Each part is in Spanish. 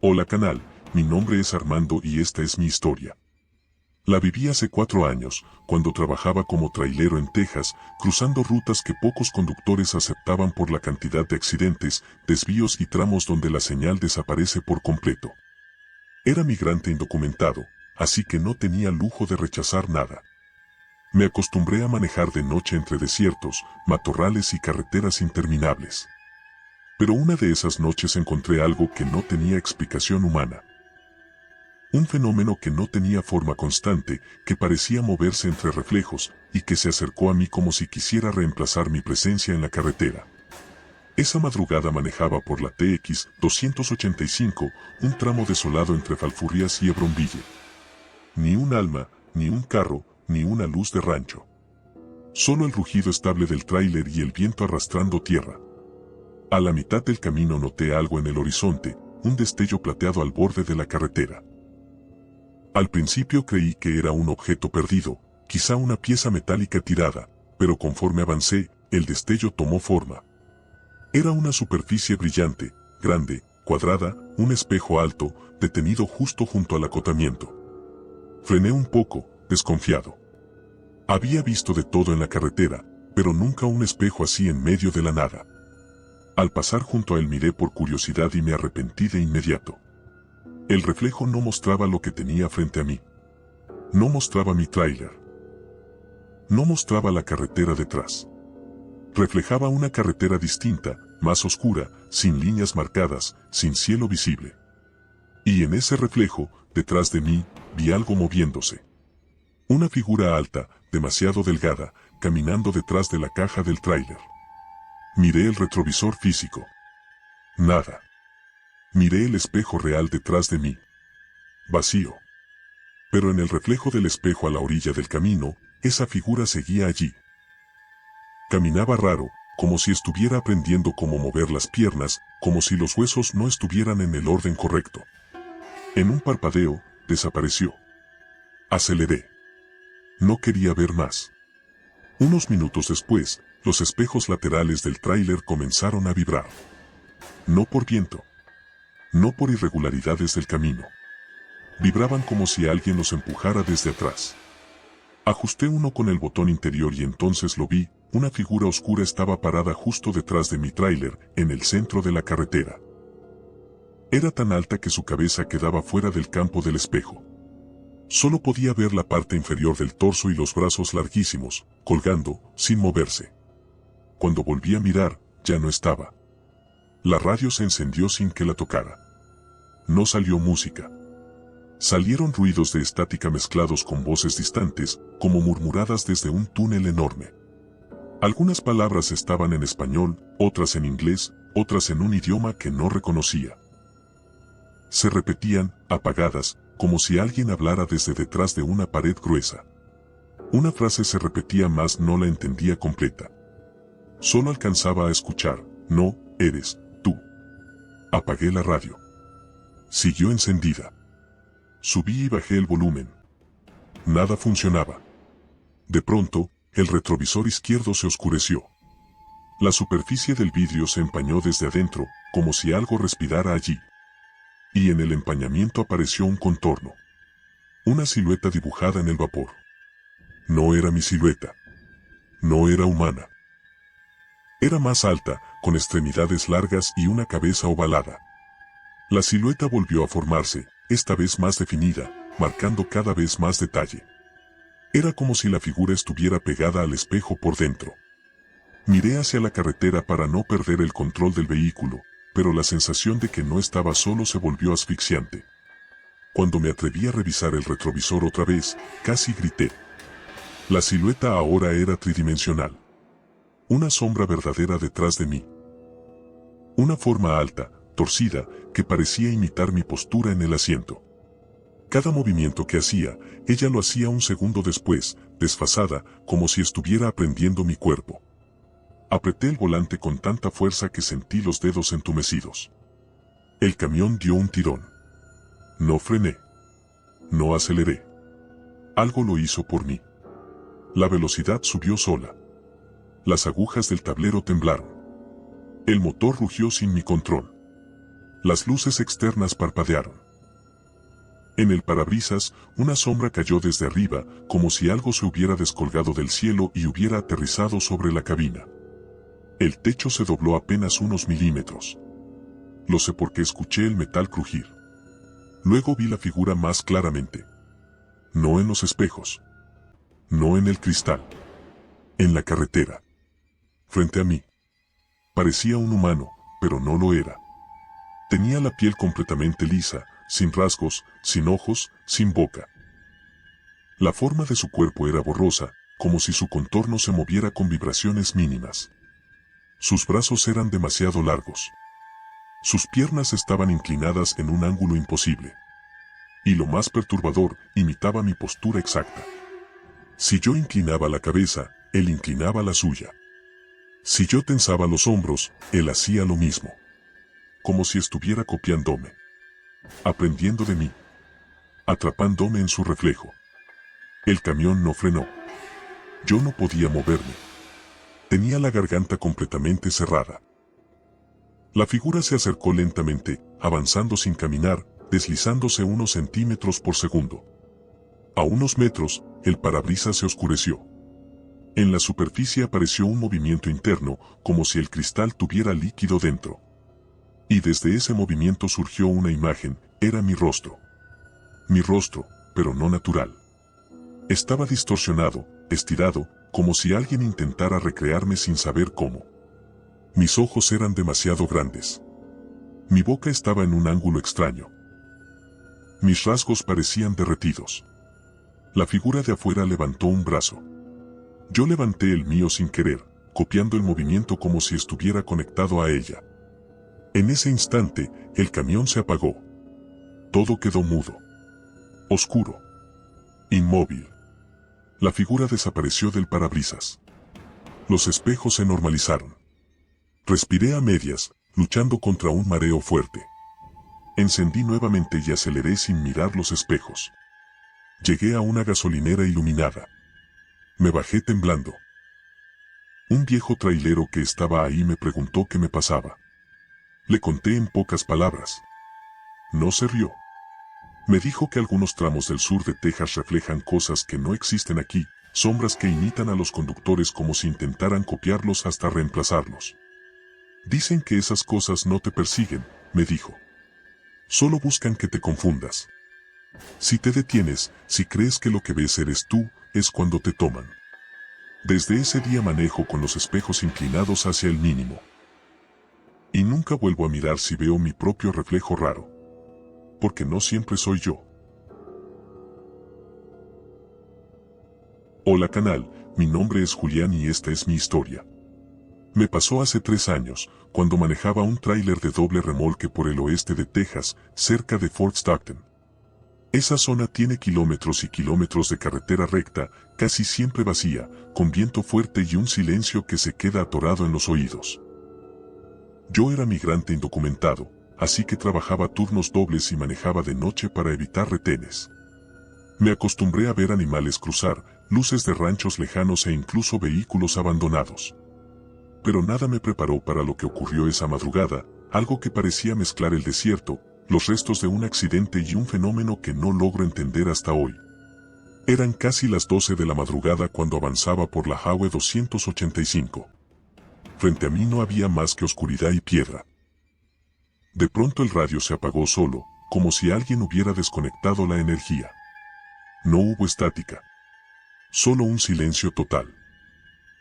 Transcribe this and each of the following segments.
Hola canal, mi nombre es Armando y esta es mi historia. La viví hace 4 años, cuando trabajaba como trailero en Texas, cruzando rutas que pocos conductores aceptaban por la cantidad de accidentes, desvíos y tramos donde la señal desaparece por completo. Era migrante indocumentado, así que no tenía lujo de rechazar nada. Me acostumbré a manejar de noche entre desiertos, matorrales y carreteras interminables. Pero una de esas noches encontré algo que no tenía explicación humana. Un fenómeno que no tenía forma constante, que parecía moverse entre reflejos, y que se acercó a mí como si quisiera reemplazar mi presencia en la carretera. Esa madrugada manejaba por la TX 285, un tramo desolado entre Falfurrias y Hebronville. Ni un alma, ni un carro, ni una luz de rancho. Solo el rugido estable del tráiler y el viento arrastrando tierra. A la mitad del camino noté algo en el horizonte, un destello plateado al borde de la carretera. Al principio creí que era un objeto perdido, quizá una pieza metálica tirada, pero conforme avancé, el destello tomó forma. Era una superficie brillante, grande, cuadrada, un espejo alto, detenido justo junto al acotamiento. Frené un poco, desconfiado. Había visto de todo en la carretera, pero nunca un espejo así en medio de la nada. Al pasar junto a él miré por curiosidad y me arrepentí de inmediato. El reflejo no mostraba lo que tenía frente a mí. No mostraba mi tráiler. No mostraba la carretera detrás. Reflejaba una carretera distinta, más oscura, sin líneas marcadas, sin cielo visible. Y en ese reflejo, detrás de mí, vi algo moviéndose. Una figura alta, demasiado delgada, caminando detrás de la caja del tráiler. Miré el retrovisor físico. Nada. Miré el espejo real detrás de mí. Vacío. Pero en el reflejo del espejo a la orilla del camino, esa figura seguía allí. Caminaba raro, como si estuviera aprendiendo cómo mover las piernas, como si los huesos no estuvieran en el orden correcto. En un parpadeo, desapareció. Aceleré. No quería ver más. Unos minutos después, los espejos laterales del tráiler comenzaron a vibrar. No por viento. No por irregularidades del camino. Vibraban como si alguien los empujara desde atrás. Ajusté uno con el botón interior y entonces lo vi, una figura oscura estaba parada justo detrás de mi tráiler, en el centro de la carretera. Era tan alta que su cabeza quedaba fuera del campo del espejo. Solo podía ver la parte inferior del torso y los brazos larguísimos, colgando, sin moverse. Cuando volví a mirar, ya no estaba. La radio se encendió sin que la tocara. No salió música. Salieron ruidos de estática mezclados con voces distantes, como murmuradas desde un túnel enorme. Algunas palabras estaban en español, otras en inglés, otras en un idioma que no reconocía. Se repetían, apagadas, como si alguien hablara desde detrás de una pared gruesa. Una frase se repetía más, no la entendía completa. Solo alcanzaba a escuchar, no, eres, tú. Apagué la radio. Siguió encendida. Subí y bajé el volumen. Nada funcionaba. De pronto, el retrovisor izquierdo se oscureció. La superficie del vidrio se empañó desde adentro, como si algo respirara allí. Y en el empañamiento apareció un contorno. Una silueta dibujada en el vapor. No era mi silueta. No era humana. Era más alta, con extremidades largas y una cabeza ovalada. La silueta volvió a formarse, esta vez más definida, marcando cada vez más detalle. Era como si la figura estuviera pegada al espejo por dentro. Miré hacia la carretera para no perder el control del vehículo, pero la sensación de que no estaba solo se volvió asfixiante. Cuando me atreví a revisar el retrovisor otra vez, casi grité. La silueta ahora era tridimensional. Una sombra verdadera detrás de mí. Una forma alta, torcida, que parecía imitar mi postura en el asiento. Cada movimiento que hacía, ella lo hacía un segundo después, desfasada, como si estuviera aprendiendo mi cuerpo. Apreté el volante con tanta fuerza que sentí los dedos entumecidos. El camión dio un tirón. No frené. No aceleré. Algo lo hizo por mí. La velocidad subió sola. Las agujas del tablero temblaron. El motor rugió sin mi control. Las luces externas parpadearon. En el parabrisas, una sombra cayó desde arriba, como si algo se hubiera descolgado del cielo y hubiera aterrizado sobre la cabina. El techo se dobló apenas unos milímetros. Lo sé porque escuché el metal crujir. Luego vi la figura más claramente. No en los espejos. No en el cristal. En la carretera. Frente a mí. Parecía un humano, pero no lo era. Tenía la piel completamente lisa, sin rasgos, sin ojos, sin boca. La forma de su cuerpo era borrosa, como si su contorno se moviera con vibraciones mínimas. Sus brazos eran demasiado largos. Sus piernas estaban inclinadas en un ángulo imposible. Y lo más perturbador, imitaba mi postura exacta. Si yo inclinaba la cabeza, él inclinaba la suya. Si yo tensaba los hombros, él hacía lo mismo. Como si estuviera copiándome. Aprendiendo de mí. Atrapándome en su reflejo. El camión no frenó. Yo no podía moverme. Tenía la garganta completamente cerrada. La figura se acercó lentamente, avanzando sin caminar, deslizándose unos centímetros por segundo. A unos metros, el parabrisas se oscureció. En la superficie apareció un movimiento interno, como si el cristal tuviera líquido dentro. Y desde ese movimiento surgió una imagen, era mi rostro. Mi rostro, pero no natural. Estaba distorsionado, estirado, como si alguien intentara recrearme sin saber cómo. Mis ojos eran demasiado grandes. Mi boca estaba en un ángulo extraño. Mis rasgos parecían derretidos. La figura de afuera levantó un brazo. Yo levanté el mío sin querer, copiando el movimiento como si estuviera conectado a ella. En ese instante, el camión se apagó. Todo quedó mudo. Oscuro. Inmóvil. La figura desapareció del parabrisas. Los espejos se normalizaron. Respiré a medias, luchando contra un mareo fuerte. Encendí nuevamente y aceleré sin mirar los espejos. Llegué a una gasolinera iluminada. Me bajé temblando. Un viejo trailero que estaba ahí me preguntó qué me pasaba. Le conté en pocas palabras. No se rió. Me dijo que algunos tramos del sur de Texas reflejan cosas que no existen aquí, sombras que imitan a los conductores como si intentaran copiarlos hasta reemplazarlos. Dicen que esas cosas no te persiguen, me dijo. Solo buscan que te confundas. Si te detienes, si crees que lo que ves eres tú, es cuando te toman. Desde ese día manejo con los espejos inclinados hacia el mínimo. Y nunca vuelvo a mirar si veo mi propio reflejo raro. Porque no siempre soy yo. Hola canal, mi nombre es Julián y esta es mi historia. Me pasó hace 3 años, cuando manejaba un tráiler de doble remolque por el oeste de Texas, cerca de Fort Stockton. Esa zona tiene kilómetros y kilómetros de carretera recta, casi siempre vacía, con viento fuerte y un silencio que se queda atorado en los oídos. Yo era migrante indocumentado, así que trabajaba turnos dobles y manejaba de noche para evitar retenes. Me acostumbré a ver animales cruzar, luces de ranchos lejanos e incluso vehículos abandonados. Pero nada me preparó para lo que ocurrió esa madrugada, algo que parecía mezclar el desierto, los restos de un accidente y un fenómeno que no logro entender hasta hoy. Eran casi las 12 de la madrugada cuando avanzaba por la Highway 285. Frente a mí no había más que oscuridad y piedra. De pronto el radio se apagó solo, como si alguien hubiera desconectado la energía. No hubo estática. Solo un silencio total.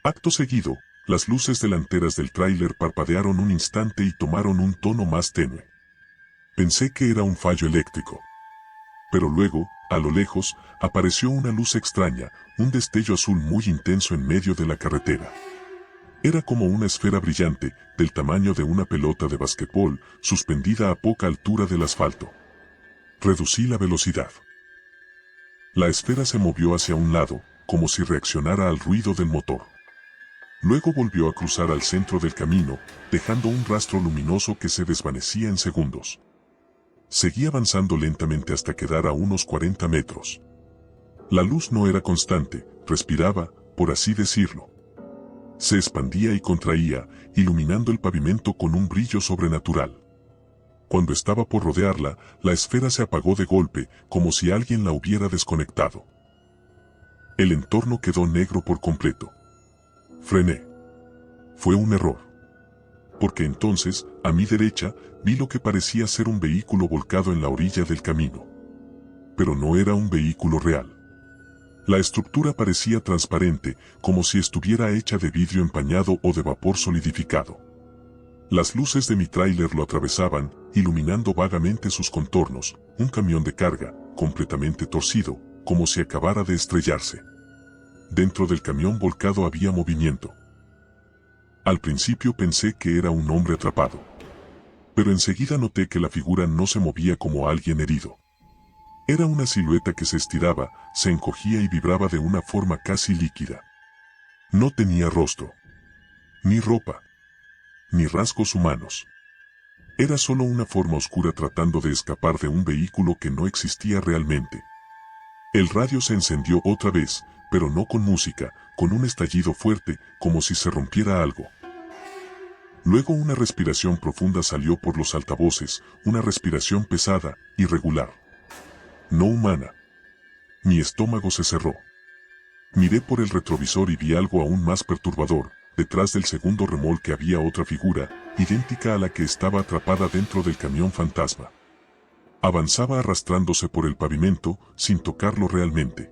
Acto seguido, las luces delanteras del tráiler parpadearon un instante y tomaron un tono más tenue. Pensé que era un fallo eléctrico. Pero luego, a lo lejos, apareció una luz extraña, un destello azul muy intenso en medio de la carretera. Era como una esfera brillante, del tamaño de una pelota de basquetbol, suspendida a poca altura del asfalto. Reducí la velocidad. La esfera se movió hacia un lado, como si reaccionara al ruido del motor. Luego volvió a cruzar al centro del camino, dejando un rastro luminoso que se desvanecía en segundos. Seguí avanzando lentamente hasta quedar a unos 40 metros. La luz no era constante, respiraba, por así decirlo. Se expandía y contraía, iluminando el pavimento con un brillo sobrenatural. Cuando estaba por rodearla, la esfera se apagó de golpe, como si alguien la hubiera desconectado. El entorno quedó negro por completo. Frené. Fue un error. Porque entonces, a mi derecha, vi lo que parecía ser un vehículo volcado en la orilla del camino. Pero no era un vehículo real. La estructura parecía transparente, como si estuviera hecha de vidrio empañado o de vapor solidificado. Las luces de mi tráiler lo atravesaban, iluminando vagamente sus contornos, un camión de carga, completamente torcido, como si acabara de estrellarse. Dentro del camión volcado había movimiento. Al principio pensé que era un hombre atrapado. Pero enseguida noté que la figura no se movía como alguien herido. Era una silueta que se estiraba, se encogía y vibraba de una forma casi líquida. No tenía rostro, ni ropa, ni rasgos humanos. Era solo una forma oscura tratando de escapar de un vehículo que no existía realmente. El radio se encendió otra vez, pero no con música, con un estallido fuerte, como si se rompiera algo. Luego una respiración profunda salió por los altavoces, una respiración pesada, irregular. No humana. Mi estómago se cerró. Miré por el retrovisor y vi algo aún más perturbador. Detrás del segundo remolque había otra figura, idéntica a la que estaba atrapada dentro del camión fantasma. Avanzaba arrastrándose por el pavimento, sin tocarlo realmente.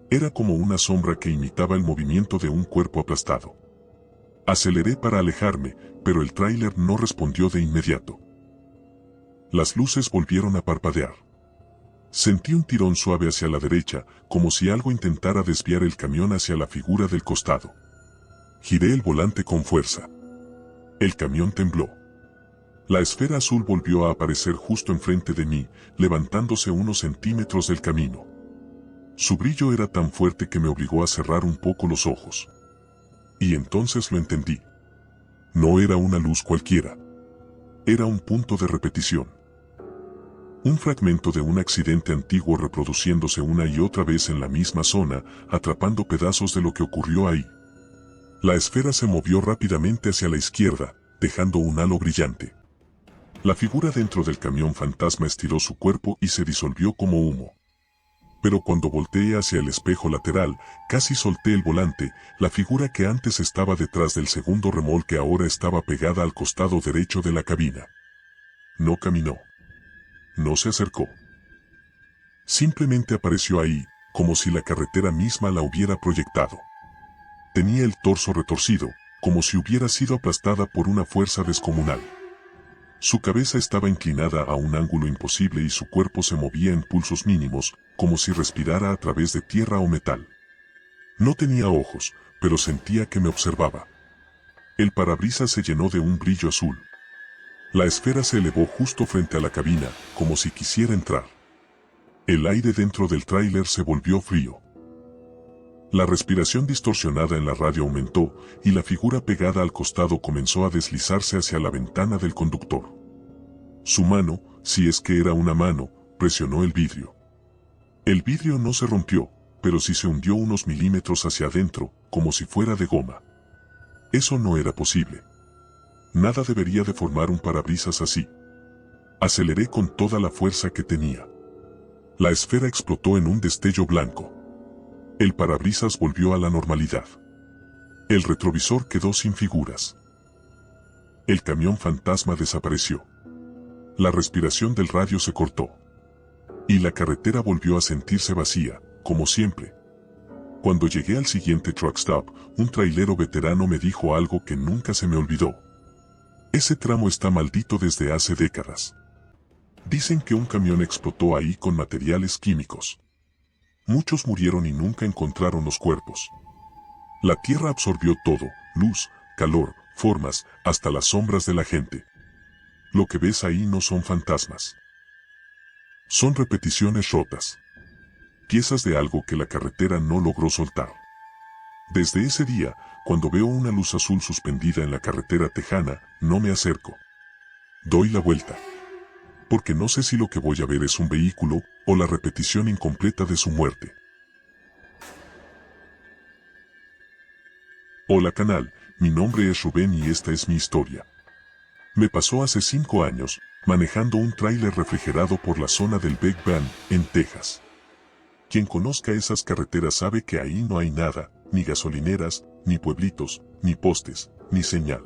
Era como una sombra que imitaba el movimiento de un cuerpo aplastado. Aceleré para alejarme, pero el tráiler no respondió de inmediato. Las luces volvieron a parpadear. Sentí un tirón suave hacia la derecha, como si algo intentara desviar el camión hacia la figura del costado. Giré el volante con fuerza. El camión tembló. La esfera azul volvió a aparecer justo enfrente de mí, levantándose unos centímetros del camino. Su brillo era tan fuerte que me obligó a cerrar un poco los ojos. Y entonces lo entendí. No era una luz cualquiera. Era un punto de repetición. Un fragmento de un accidente antiguo reproduciéndose una y otra vez en la misma zona, atrapando pedazos de lo que ocurrió ahí. La esfera se movió rápidamente hacia la izquierda, dejando un halo brillante. La figura dentro del camión fantasma estiró su cuerpo y se disolvió como humo. Pero cuando volteé hacia el espejo lateral, casi solté el volante, la figura que antes estaba detrás del segundo remolque ahora estaba pegada al costado derecho de la cabina. No caminó. No se acercó. Simplemente apareció ahí, como si la carretera misma la hubiera proyectado. Tenía el torso retorcido, como si hubiera sido aplastada por una fuerza descomunal. Su cabeza estaba inclinada a un ángulo imposible y su cuerpo se movía en pulsos mínimos, como si respirara a través de tierra o metal. No tenía ojos, pero sentía que me observaba. El parabrisas se llenó de un brillo azul. La esfera se elevó justo frente a la cabina, como si quisiera entrar. El aire dentro del tráiler se volvió frío. La respiración distorsionada en la radio aumentó, y la figura pegada al costado comenzó a deslizarse hacia la ventana del conductor. Su mano, si es que era una mano, presionó el vidrio. El vidrio no se rompió, pero sí se hundió unos milímetros hacia adentro, como si fuera de goma. Eso no era posible. Nada debería deformar un parabrisas así. Aceleré con toda la fuerza que tenía. La esfera explotó en un destello blanco. El parabrisas volvió a la normalidad. El retrovisor quedó sin figuras. El camión fantasma desapareció. La respiración del radio se cortó. Y la carretera volvió a sentirse vacía, como siempre. Cuando llegué al siguiente truck stop, un trailero veterano me dijo algo que nunca se me olvidó. Ese tramo está maldito desde hace décadas. Dicen que un camión explotó ahí con materiales químicos. Muchos murieron y nunca encontraron los cuerpos. La tierra absorbió todo, luz, calor, formas, hasta las sombras de la gente. Lo que ves ahí no son fantasmas. Son repeticiones rotas. Piezas de algo que la carretera no logró soltar. Desde ese día, cuando veo una luz azul suspendida en la carretera tejana, no me acerco. Doy la vuelta. Porque no sé si lo que voy a ver es un vehículo, o la repetición incompleta de su muerte. Hola canal, mi nombre es Rubén y esta es mi historia. Me pasó hace 5 años, manejando un tráiler refrigerado por la zona del Big Bend, en Texas. Quien conozca esas carreteras sabe que ahí no hay nada, ni gasolineras, ni pueblitos, ni postes, ni señal.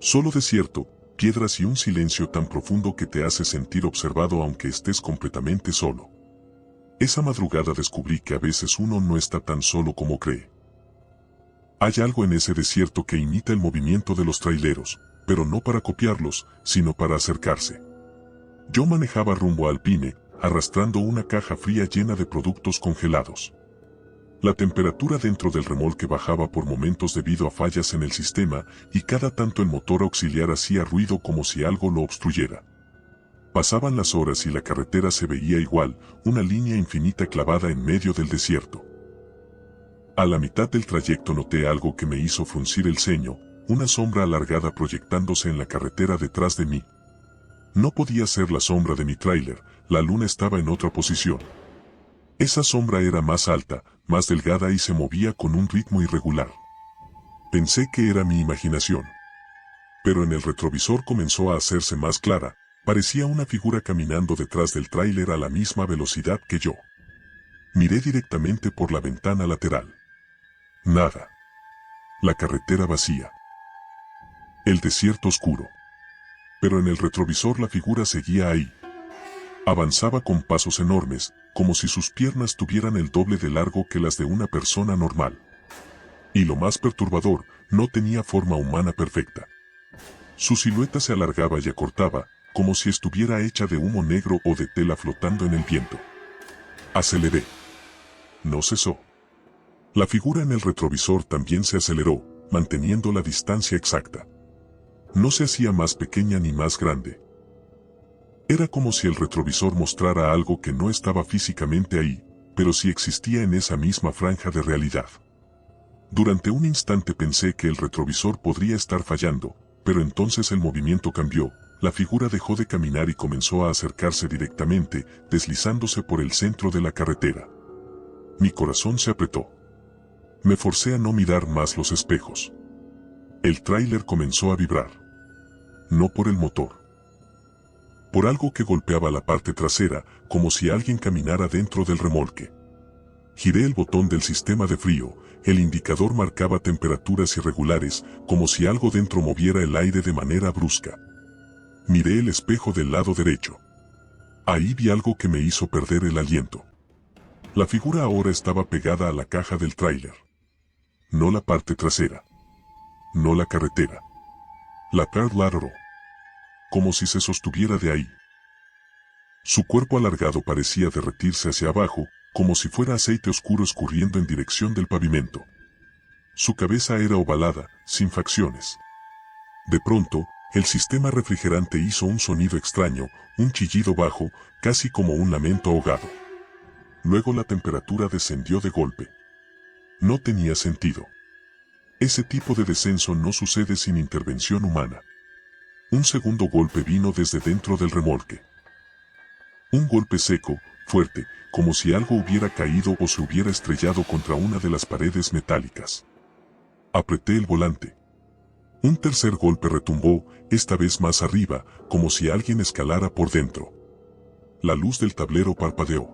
Solo desierto, piedras y un silencio tan profundo que te hace sentir observado aunque estés completamente solo. Esa madrugada descubrí que a veces uno no está tan solo como cree. Hay algo en ese desierto que imita el movimiento de los traileros, pero no para copiarlos, sino para acercarse. Yo manejaba rumbo a Alpine, arrastrando una caja fría llena de productos congelados. La temperatura dentro del remolque bajaba por momentos debido a fallas en el sistema y cada tanto el motor auxiliar hacía ruido como si algo lo obstruyera. Pasaban las horas y la carretera se veía igual, una línea infinita clavada en medio del desierto. A la mitad del trayecto noté algo que me hizo fruncir el ceño, una sombra alargada proyectándose en la carretera detrás de mí. No podía ser la sombra de mi tráiler, la luna estaba en otra posición. Esa sombra era más alta, más delgada y se movía con un ritmo irregular. Pensé que era mi imaginación. Pero en el retrovisor comenzó a hacerse más clara, parecía una figura caminando detrás del tráiler a la misma velocidad que yo. Miré directamente por la ventana lateral. Nada. La carretera vacía. El desierto oscuro. Pero en el retrovisor la figura seguía ahí. Avanzaba con pasos enormes, como si sus piernas tuvieran el doble de largo que las de una persona normal. Y lo más perturbador, no tenía forma humana perfecta. Su silueta se alargaba y acortaba, como si estuviera hecha de humo negro o de tela flotando en el viento. Aceleré. No cesó. La figura en el retrovisor también se aceleró, manteniendo la distancia exacta. No se hacía más pequeña ni más grande. Era como si el retrovisor mostrara algo que no estaba físicamente ahí, pero sí existía en esa misma franja de realidad. Durante un instante pensé que el retrovisor podría estar fallando, pero entonces el movimiento cambió, la figura dejó de caminar y comenzó a acercarse directamente, deslizándose por el centro de la carretera. Mi corazón se apretó. Me forcé a no mirar más los espejos. El tráiler comenzó a vibrar. No por el motor. Por algo que golpeaba la parte trasera, como si alguien caminara dentro del remolque. Giré el botón del sistema de frío, el indicador marcaba temperaturas irregulares, como si algo dentro moviera el aire de manera brusca. Miré el espejo del lado derecho. Ahí vi algo que me hizo perder el aliento. La figura ahora estaba pegada a la caja del tráiler. No la parte trasera. No la carretera. La part lateral. Como si se sostuviera de ahí. Su cuerpo alargado parecía derretirse hacia abajo, como si fuera aceite oscuro escurriendo en dirección del pavimento. Su cabeza era ovalada, sin facciones. De pronto, el sistema refrigerante hizo un sonido extraño, un chillido bajo, casi como un lamento ahogado. Luego la temperatura descendió de golpe. No tenía sentido. Ese tipo de descenso no sucede sin intervención humana. Un segundo golpe vino desde dentro del remolque. Un golpe seco, fuerte, como si algo hubiera caído o se hubiera estrellado contra una de las paredes metálicas. Apreté el volante. Un tercer golpe retumbó, esta vez más arriba, como si alguien escalara por dentro. La luz del tablero parpadeó.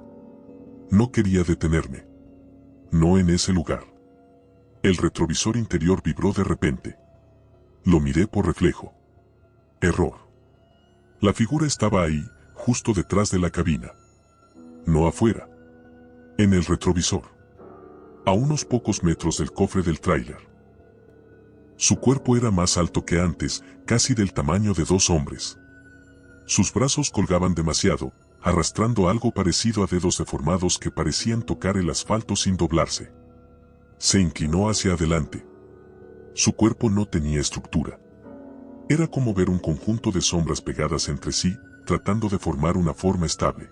No quería detenerme. No en ese lugar. El retrovisor interior vibró de repente. Lo miré por reflejo. Error. La figura estaba ahí, justo detrás de la cabina. No afuera. En el retrovisor. A unos pocos metros del cofre del tráiler. Su cuerpo era más alto que antes, casi del tamaño de 2 hombres. Sus brazos colgaban demasiado, arrastrando algo parecido a dedos deformados que parecían tocar el asfalto sin doblarse. Se inclinó hacia adelante. Su cuerpo no tenía estructura. Era como ver un conjunto de sombras pegadas entre sí, tratando de formar una forma estable.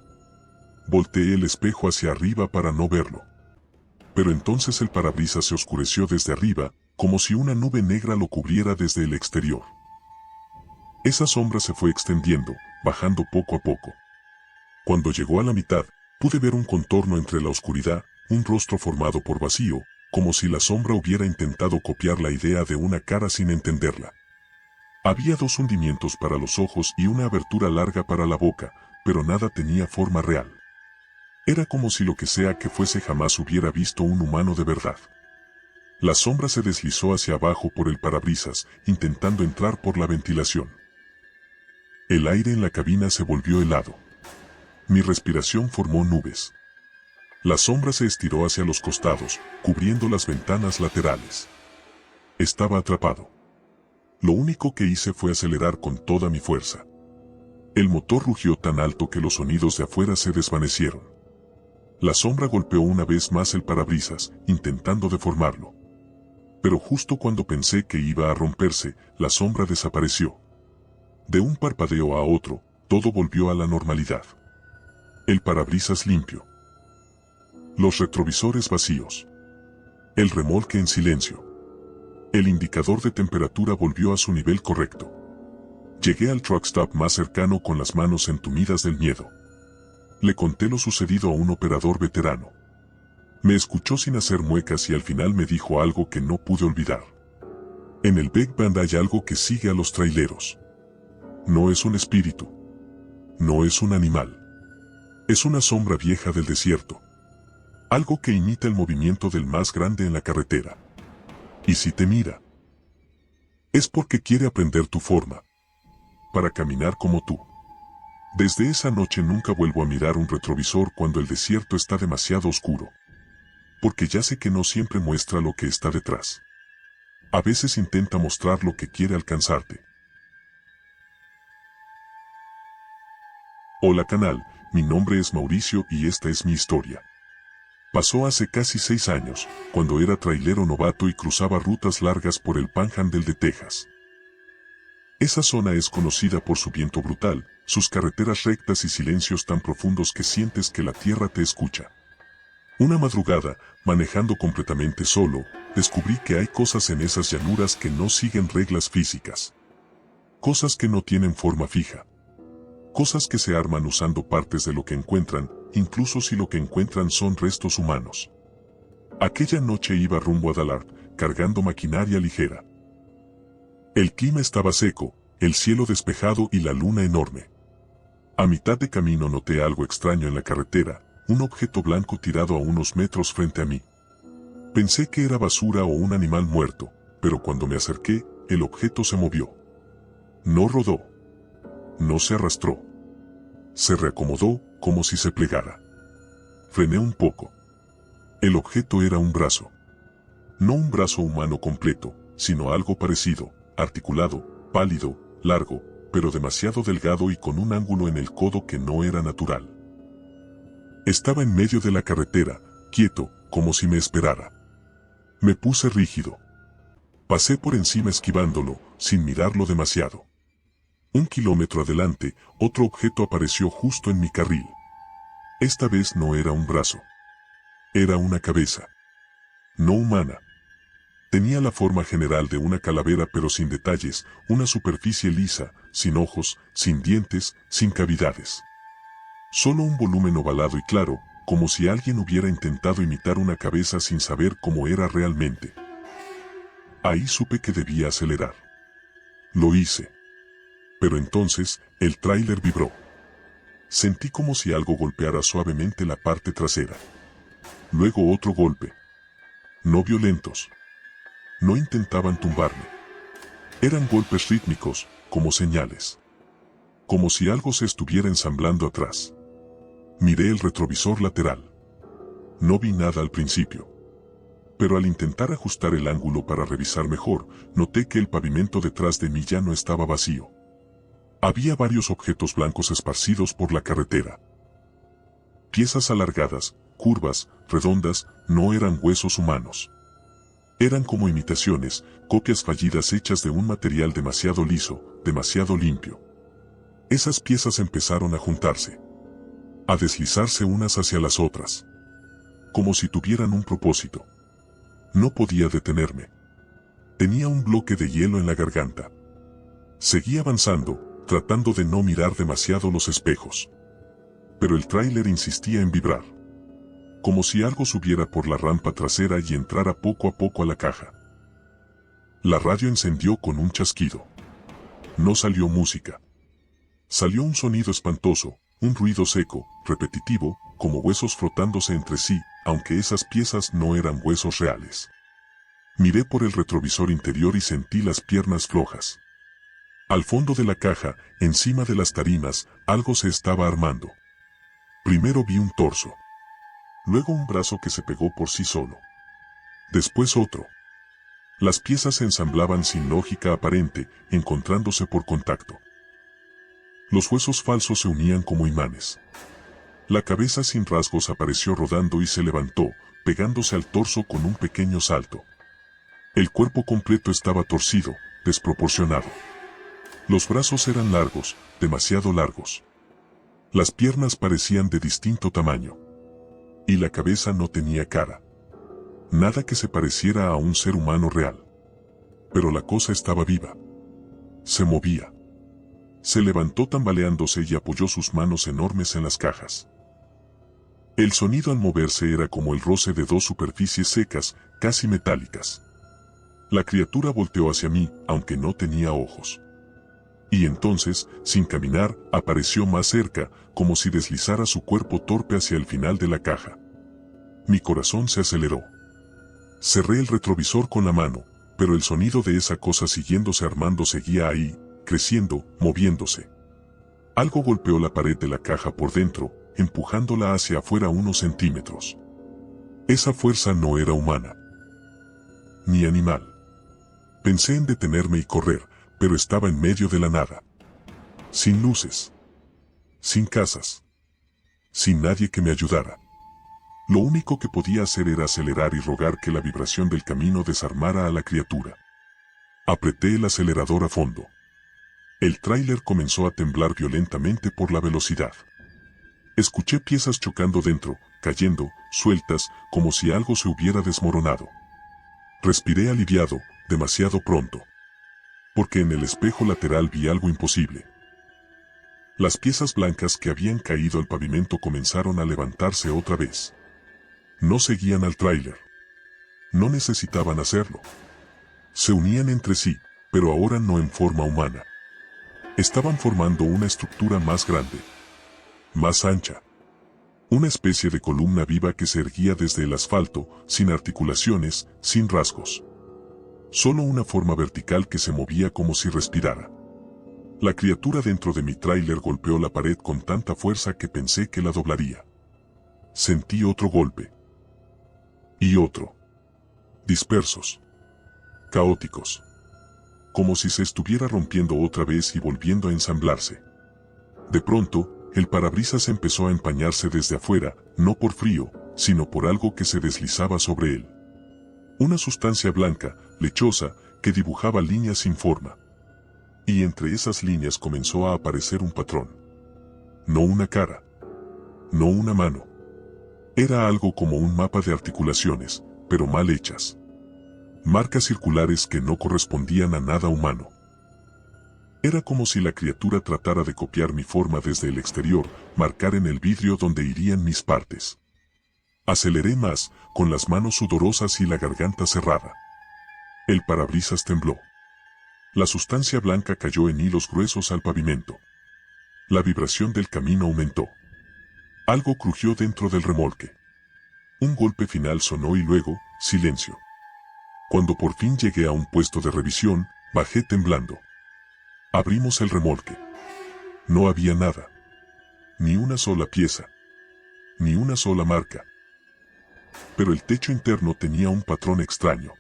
Volteé el espejo hacia arriba para no verlo. Pero entonces el parabrisas se oscureció desde arriba, como si una nube negra lo cubriera desde el exterior. Esa sombra se fue extendiendo, bajando poco a poco. Cuando llegó a la mitad, pude ver un contorno entre la oscuridad, un rostro formado por vacío, como si la sombra hubiera intentado copiar la idea de una cara sin entenderla. Había 2 hundimientos para los ojos y una abertura larga para la boca, pero nada tenía forma real. Era como si lo que sea que fuese jamás hubiera visto un humano de verdad. La sombra se deslizó hacia abajo por el parabrisas, intentando entrar por la ventilación. El aire en la cabina se volvió helado. Mi respiración formó nubes. La sombra se estiró hacia los costados, cubriendo las ventanas laterales. Estaba atrapado. Lo único que hice fue acelerar con toda mi fuerza. El motor rugió tan alto que los sonidos de afuera se desvanecieron. La sombra golpeó una vez más el parabrisas, intentando deformarlo. Pero justo cuando pensé que iba a romperse, la sombra desapareció. De un parpadeo a otro, todo volvió a la normalidad. El parabrisas limpio. Los retrovisores vacíos. El remolque en silencio. El indicador de temperatura volvió a su nivel correcto. Llegué al truck stop más cercano con las manos entumidas del miedo. Le conté lo sucedido a un operador veterano. Me escuchó sin hacer muecas y al final me dijo algo que no pude olvidar. En el Big Bend hay algo que sigue a los traileros. No es un espíritu. No es un animal. Es una sombra vieja del desierto. Algo que imita el movimiento del más grande en la carretera. Y si te mira, es porque quiere aprender tu forma, para caminar como tú. Desde esa noche nunca vuelvo a mirar un retrovisor cuando el desierto está demasiado oscuro. Porque ya sé que no siempre muestra lo que está detrás. A veces intenta mostrar lo que quiere alcanzarte. Hola canal, mi nombre es Mauricio y esta es mi historia. Pasó hace casi 6 años, cuando era trailero novato y cruzaba rutas largas por el Panhandle de Texas. Esa zona es conocida por su viento brutal, sus carreteras rectas y silencios tan profundos que sientes que la tierra te escucha. Una madrugada, manejando completamente solo, descubrí que hay cosas en esas llanuras que no siguen reglas físicas. Cosas que no tienen forma fija. Cosas que se arman usando partes de lo que encuentran, incluso si lo que encuentran son restos humanos. Aquella noche iba rumbo a Dallas, cargando maquinaria ligera. El clima estaba seco, el cielo despejado y la luna enorme. A mitad de camino noté algo extraño en la carretera, un objeto blanco tirado a unos metros frente a mí. Pensé que era basura o un animal muerto, pero cuando me acerqué, el objeto se movió. No rodó. No se arrastró. Se reacomodó como si se plegara. Frené un poco. El objeto era un brazo. No un brazo humano completo, sino algo parecido, articulado, pálido, largo, pero demasiado delgado y con un ángulo en el codo que no era natural. Estaba en medio de la carretera, quieto, como si me esperara. Me puse rígido. Pasé por encima esquivándolo, sin mirarlo demasiado. 1 kilómetro adelante, otro objeto apareció justo en mi carril. Esta vez no era un brazo. Era una cabeza. No humana. Tenía la forma general de una calavera pero sin detalles, una superficie lisa, sin ojos, sin dientes, sin cavidades. Solo un volumen ovalado y claro, como si alguien hubiera intentado imitar una cabeza sin saber cómo era realmente. Ahí supe que debía acelerar. Lo hice. Pero entonces, el tráiler vibró. Sentí como si algo golpeara suavemente la parte trasera. Luego otro golpe. No violentos. No intentaban tumbarme. Eran golpes rítmicos, como señales. Como si algo se estuviera ensamblando atrás. Miré el retrovisor lateral. No vi nada al principio. Pero al intentar ajustar el ángulo para revisar mejor, noté que el pavimento detrás de mí ya no estaba vacío. Había varios objetos blancos esparcidos por la carretera. Piezas alargadas, curvas, redondas, no eran huesos humanos. Eran como imitaciones, copias fallidas hechas de un material demasiado liso, demasiado limpio. Esas piezas empezaron a juntarse. A deslizarse unas hacia las otras. Como si tuvieran un propósito. No podía detenerme. Tenía un bloque de hielo en la garganta. Seguí avanzando, tratando de no mirar demasiado los espejos. Pero el tráiler insistía en vibrar. Como si algo subiera por la rampa trasera y entrara poco a poco a la caja. La radio encendió con un chasquido. No salió música. Salió un sonido espantoso, un ruido seco, repetitivo, como huesos frotándose entre sí, aunque esas piezas no eran huesos reales. Miré por el retrovisor interior y sentí las piernas flojas. Al fondo de la caja, encima de las tarimas, algo se estaba armando. Primero vi un torso. Luego un brazo que se pegó por sí solo. Después otro. Las piezas se ensamblaban sin lógica aparente, encontrándose por contacto. Los huesos falsos se unían como imanes. La cabeza sin rasgos apareció rodando y se levantó, pegándose al torso con un pequeño salto. El cuerpo completo estaba torcido, desproporcionado. Los brazos eran largos, demasiado largos. Las piernas parecían de distinto tamaño. Y la cabeza no tenía cara. Nada que se pareciera a un ser humano real. Pero la cosa estaba viva. Se movía. Se levantó tambaleándose y apoyó sus manos enormes en las cajas. El sonido al moverse era como el roce de dos superficies secas, casi metálicas. La criatura volteó hacia mí, aunque no tenía ojos. Y entonces, sin caminar, apareció más cerca, como si deslizara su cuerpo torpe hacia el final de la caja. Mi corazón se aceleró. Cerré el retrovisor con la mano, pero el sonido de esa cosa siguiéndose armando seguía ahí, creciendo, moviéndose. Algo golpeó la pared de la caja por dentro, empujándola hacia afuera unos centímetros. Esa fuerza no era humana. Ni animal. Pensé en detenerme y correr, pero estaba en medio de la nada. Sin luces. Sin casas. Sin nadie que me ayudara. Lo único que podía hacer era acelerar y rogar que la vibración del camino desarmara a la criatura. Apreté el acelerador a fondo. El tráiler comenzó a temblar violentamente por la velocidad. Escuché piezas chocando dentro, cayendo, sueltas, como si algo se hubiera desmoronado. Respiré aliviado, demasiado pronto. Porque en el espejo lateral vi algo imposible. Las piezas blancas que habían caído al pavimento comenzaron a levantarse otra vez. No seguían al tráiler. No necesitaban hacerlo. Se unían entre sí, pero ahora no en forma humana. Estaban formando una estructura más grande. Más ancha. Una especie de columna viva que se erguía desde el asfalto, sin articulaciones, sin rasgos. Solo una forma vertical que se movía como si respirara. La criatura dentro de mi tráiler golpeó la pared con tanta fuerza que pensé que la doblaría. Sentí otro golpe. Y otro. Dispersos. Caóticos. Como si se estuviera rompiendo otra vez y volviendo a ensamblarse. De pronto, el parabrisas empezó a empañarse desde afuera, no por frío, sino por algo que se deslizaba sobre él. Una sustancia blanca, lechosa, que dibujaba líneas sin forma. Y entre esas líneas comenzó a aparecer un patrón. No una cara. No una mano. Era algo como un mapa de articulaciones, pero mal hechas. Marcas circulares que no correspondían a nada humano. Era como si la criatura tratara de copiar mi forma desde el exterior, marcar en el vidrio donde irían mis partes. Aceleré más, con las manos sudorosas y la garganta cerrada. El parabrisas tembló. La sustancia blanca cayó en hilos gruesos al pavimento. La vibración del camino aumentó. Algo crujió dentro del remolque. Un golpe final sonó y luego, silencio. Cuando por fin llegué a un puesto de revisión, bajé temblando. Abrimos el remolque. No había nada. Ni una sola pieza. Ni una sola marca. Pero el techo interno tenía un patrón extraño.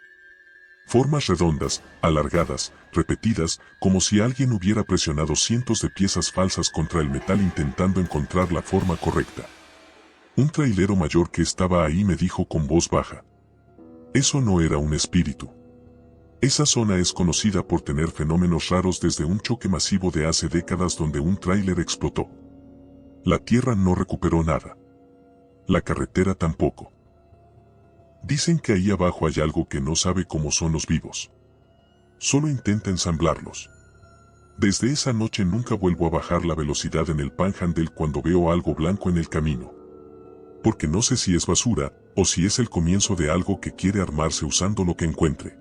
Formas redondas, alargadas, repetidas, como si alguien hubiera presionado cientos de piezas falsas contra el metal intentando encontrar la forma correcta. Un trailero mayor que estaba ahí me dijo con voz baja. Eso no era un espíritu. Esa zona es conocida por tener fenómenos raros desde un choque masivo de hace décadas donde un tráiler explotó. La tierra no recuperó nada. La carretera tampoco. Dicen que ahí abajo hay algo que no sabe cómo son los vivos. Solo intenta ensamblarlos. Desde esa noche nunca vuelvo a bajar la velocidad en el Panhandle cuando veo algo blanco en el camino. Porque no sé si es basura, o si es el comienzo de algo que quiere armarse usando lo que encuentre.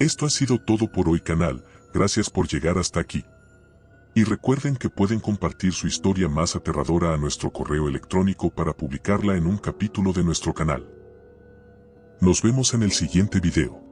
Esto ha sido todo por hoy canal, Gracias por llegar hasta aquí. Y recuerden que pueden compartir su historia más aterradora a nuestro correo electrónico para publicarla en un capítulo de nuestro canal. Nos vemos en el siguiente video.